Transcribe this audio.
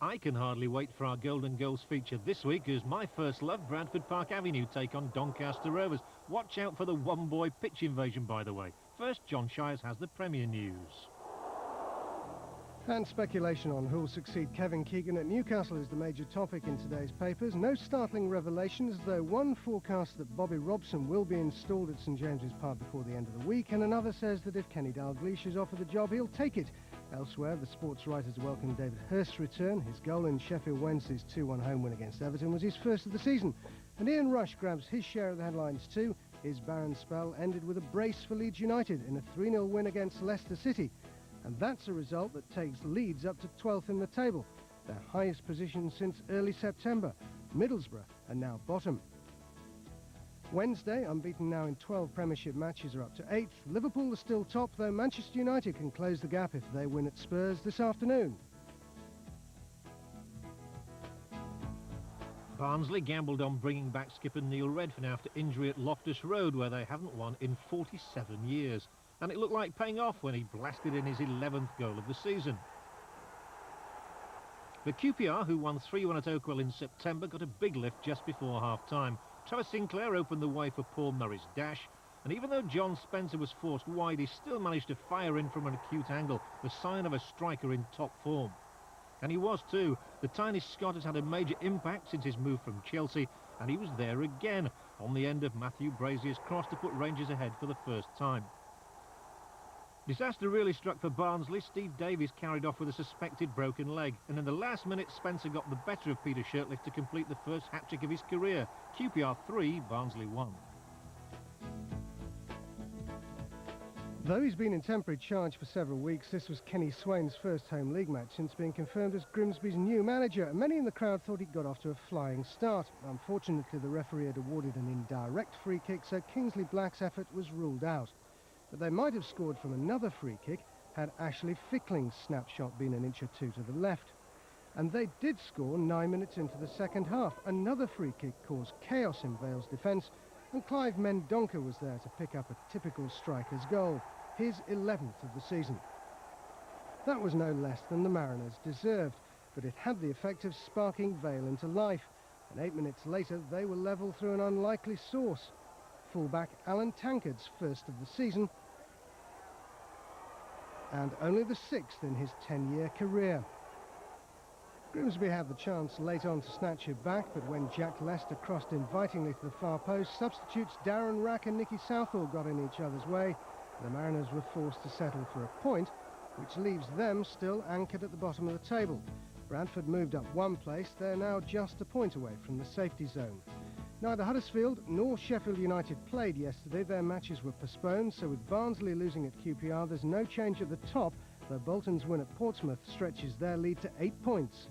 I can hardly wait for our Golden Goals feature this week as my first love, Bradford Park Avenue, take on Doncaster Rovers. Watch out for the one-boy pitch invasion, by the way. First, John Shires has the Premier News. And speculation on who'll succeed Kevin Keegan at Newcastle is the major topic in today's papers. No startling revelations, though one forecasts that Bobby Robson will be installed at St James's Park before the end of the week, and another says that if Kenny Dalglish is offered the job, he'll take it. Elsewhere, the sports writers welcome David Hurst's return. His goal in Sheffield Wednesday's 2-1 home win against Everton was his first of the season. And Ian Rush grabs his share of the headlines too. His barren spell ended with a brace for Leeds United in a 3-0 win against Leicester City. And that's a result that takes Leeds up to 12th in the table, their highest position since early September. Middlesbrough are now bottom. Wednesday, unbeaten now in 12 Premiership matches, are up to 8th. Liverpool are still top, though Manchester United can close the gap if they win at Spurs this afternoon. Barnsley gambled on bringing back skipper Neil Redfern after injury at Loftus Road, where they haven't won in 47 years. And it looked like paying off when he blasted in his 11th goal of the season. The QPR, who won 3-1 at Oakwell in September, got a big lift just before half-time. Trevor Sinclair opened the way for Paul Murray's dash, and even though John Spencer was forced wide, he still managed to fire in from an acute angle, the sign of a striker in top form. And he was too. The tiny Scot has had a major impact since his move from Chelsea, and he was there again, on the end of Matthew Brazier's cross to put Rangers ahead for the first time. Disaster really struck for Barnsley. Steve Davies carried off with a suspected broken leg, and in the last minute Spencer got the better of Peter Shirtliff to complete the first hat-trick of his career. QPR 3, Barnsley 1. Though he's been in temporary charge for several weeks, this was Kenny Swain's first home league match since being confirmed as Grimsby's new manager, and many in the crowd thought he'd got off to a flying start. Unfortunately, the referee had awarded an indirect free kick, so Kingsley Black's effort was ruled out. But they might have scored from another free kick had Ashley Fickling's snapshot been an inch or two to the left. And they did score 9 minutes into the second half. Another free kick caused chaos in Vale's defence, and Clive Mendonca was there to pick up a typical striker's goal, his 11th of the season. That was no less than the Mariners deserved, but it had the effect of sparking Vale into life, and 8 minutes later they were level through an unlikely source. Fullback Alan Tankard's first of the season, and only the 6th in his 10-year career. Grimsby had the chance late on to snatch it back, but when Jack Lester crossed invitingly to the far post, substitutes Darren Rack and Nicky Southall got in each other's way. The Mariners were forced to settle for a point, which leaves them still anchored at the bottom of the table. Bradford moved up one place. They're now just a point away from the safety zone. Neither Huddersfield nor Sheffield United played yesterday. Their matches were postponed, so with Barnsley losing at QPR, there's no change at the top, though Bolton's win at Portsmouth stretches their lead to 8 points.